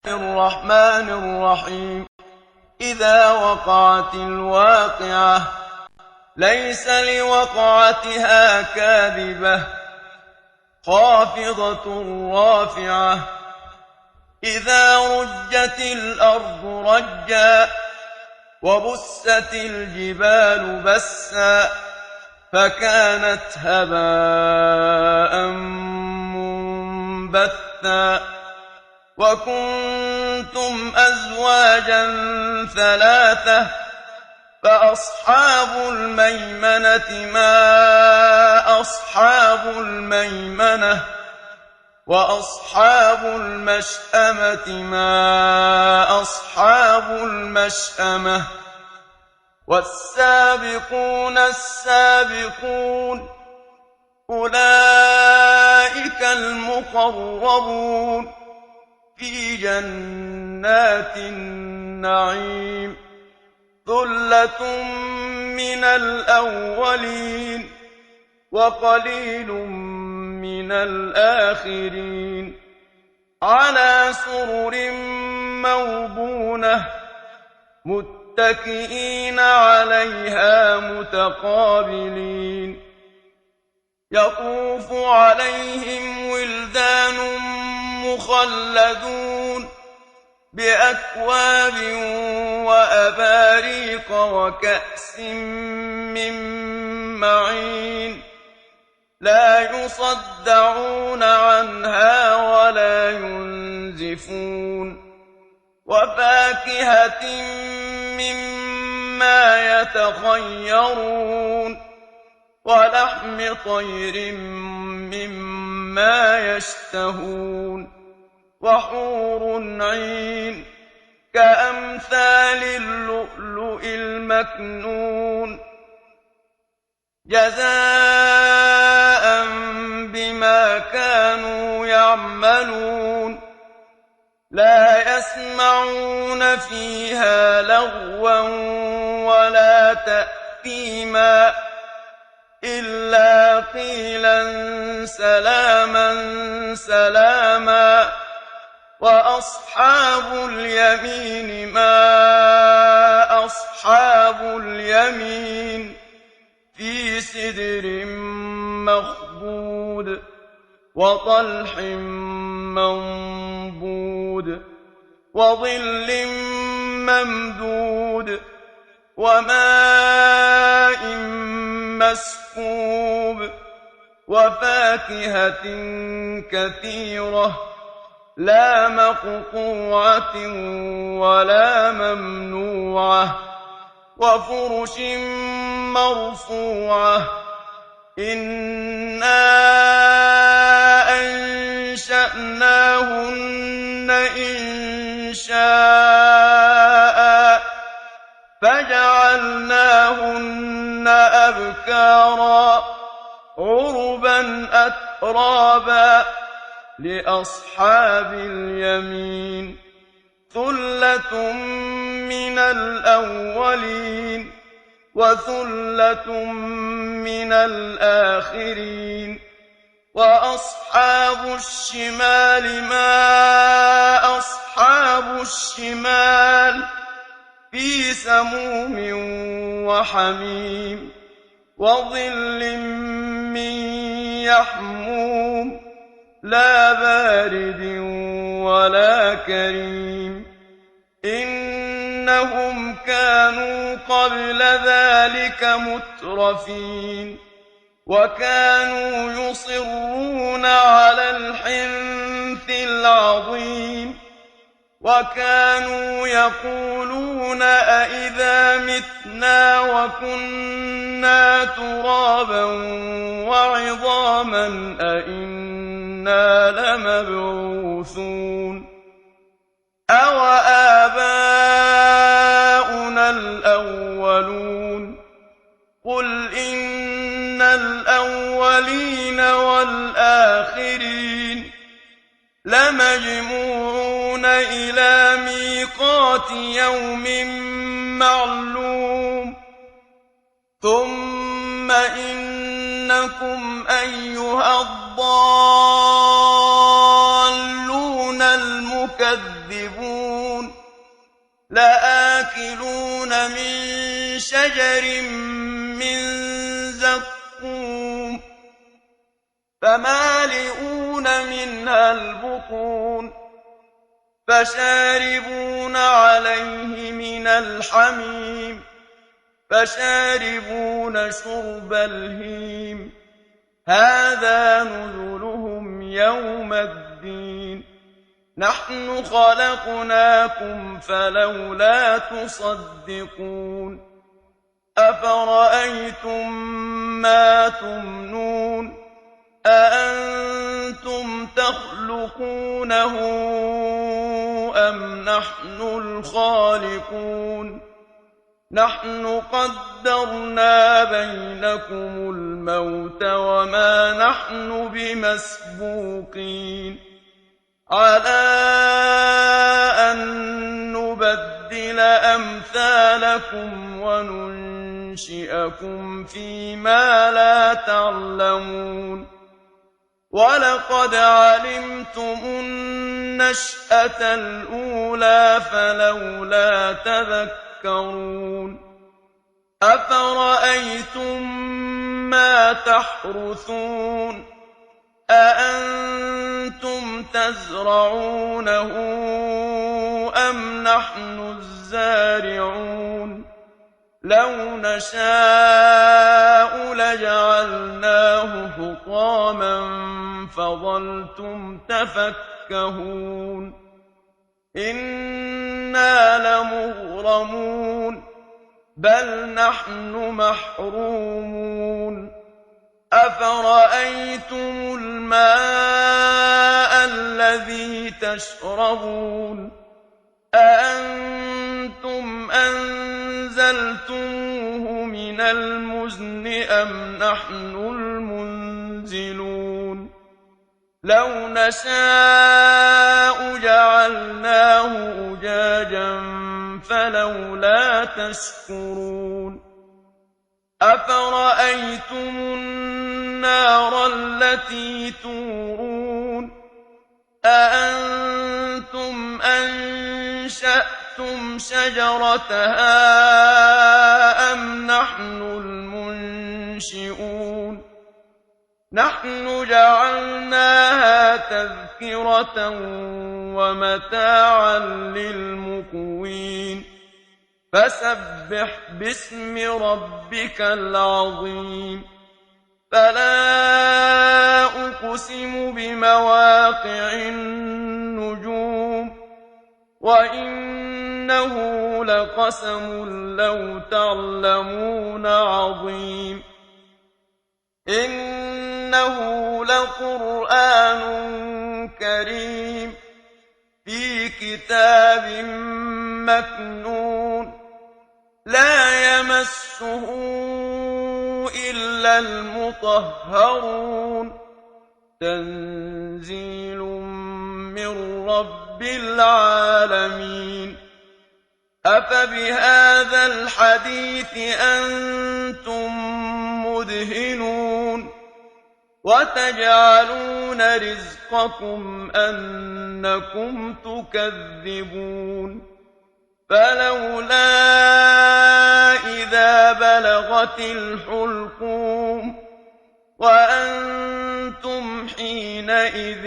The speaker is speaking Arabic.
الرحمن الرحيم إذا وقعت الواقعة ليس لوقعتها كاذبة خافضة رافعة إذا رجت الأرض رجا وبست الجبال بسا فكانت هباء منبثا وكنتم أزواجا ثلاثة فأصحاب الميمنة ما أصحاب الميمنة وأصحاب المشأمة ما أصحاب المشأمة والسابقون السابقون أولئك المقربون في جنات النعيم ثلة من الأولين وقليل من الآخرين على سرر موضونة متكئين عليها متقابلين يطوف عليهم ولدان مخلدون بأكواب وأباريق وكأس من معين لا يصدعون عنها ولا ينزفون وفاكهة مما يتخيرون ولحم طير مما يشتهون وحور عين كأمثال اللؤلؤ المكنون جزاء بما كانوا يعملون لا يسمعون فيها لغوا ولا تأثيما إلا قيلا سلاما سلاما وأصحاب اليمين ما أصحاب اليمين في سدر مخضود وطلح منضود وظل ممدود وماء مسكوب وفاكهة كثيرة لا مقطوعة ولا ممنوعة وفرش مرفوعة إنا أنشأناهن إنشاء فجعلناهن أبكارا عربا أترابا لأصحاب اليمين ثلة من الأولين وثلة من الآخرين وأصحاب الشمال ما أصحاب الشمال في سموم وحميم وظل من يحموم لا بارد ولا كريم إنهم كانوا قبل ذلك مترفين وكانوا يصرون على الحنث العظيم وكانوا يقولون أئذا متنا وكنا ترابا وعظاما أئنا لمبعوثون أوآباؤنا الأولون قل إن الأولين والآخرين لمجموعون إلى ميقات يوم معلوم ثم إنكم أيها الضالون تُكَذِّبُونَ لَآكِلُونَ مِن شَجَرٍ مِّن زَقُّومٍ فَمَالِئُونَ مِنْهَا الْبُطُونَ فَشَارِبُونَ عَلَيْهِ مِنَ الْحَمِيمِ فَشَارِبُونَ شُرْبَ الْهِيمِ هَٰذَا نُزُلُهُمْ يَوْمَ الدِّينِ نَحْنُ خَلَقْنَاكُمْ فَلَوْلَا تُصَدِّقُونَ أَفَرَأَيْتُم مَّا تُمْنُونَ أَأَنتُمْ تَخْلُقُونَهُ أَمْ نَحْنُ الْخَالِقُونَ نَحْنُ قَدَّرْنَا بَيْنَكُمُ الْمَوْتَ وَمَا نَحْنُ بِمَسْبُوقِينَ عَلَىٰ أَن نُّبَدِّلَ أَمْثَالَكُمْ وَنُنشِئَكُمْ فِي مَا لَا تَعْلَمُونَ وَلَقَدْ عَلِمْتُمُ النَّشْأَةَ الْأُولَىٰ فَلَوْلَا تَذَكَّرُونَ أَفَرَأَيْتُم مَّا تَحْرُثُونَ أَأَنتُمْ تَزْرَعُونَهُ أَمْ نَحْنُ الزَّارِعُونَ لَوْ نَشَاءُ لَجَعَلْنَاهُ حُطَامًا فَظَلْتُمْ تَفَكَّهُونَ إِنَّا لَمُغْرَمُونَ بَلْ نَحْنُ مَحْرُومُونَ أَفَرَأَيْتُمُ الْمَاءَ الَّذِي تَشْرَبُونَ أَأَنتُمْ أَنزَلْتُمُوهُ مِنَ الْمُزْنِ أَمْ نَحْنُ الْمُنزِلُونَ لَوْ نَشَاءُ جَعَلْنَاهُ أُجَاجًا فَلَوْلَا تَشْكُرُونَ أَفَرَأَيْتُمُ النَّارَ الَّتِي تُورُونَ أَأَنتُمْ أَنشَأْتُمْ شَجَرَتَهَا أَمْ نَحْنُ الْمُنشِئُونَ نَحْنُ جَعَلْنَاهَا تَذْكِرَةً وَمَتَاعًا لِّلْمُقْوِينَ فَسَبِّحْ بِاسْمِ رَبِّكَ الْعَظِيمِ فَلَا أُقْسِمُ بِمَوَاقِعِ النُّجُومِ وَإِنَّهُ لَقَسَمٌ لَّوْ تَعْلَمُونَ عَظِيمٌ إِنَّهُ لَقُرْآنٌ كَرِيمٌ فِي كِتَابٍ مَّكْنُونٍ لَّا يَمَسُّهُ إِلَّا الْمُطَهَّرُونَ تَنزِيلٌ مِّن رَّبِّ الْعَالَمِينَ أَفَبِهَٰذَا الْحَدِيثِ أَنتُم مُّدْهِنُونَ وَتَجْعَلُونَ رِزْقَكُمْ أَنَّكُمْ تُكَذِّبُونَ فَلَوْلَا إِذَا بَلَغَتِ الْحُلْقُومَ وَأَنتُمْ حِينَئِذٍ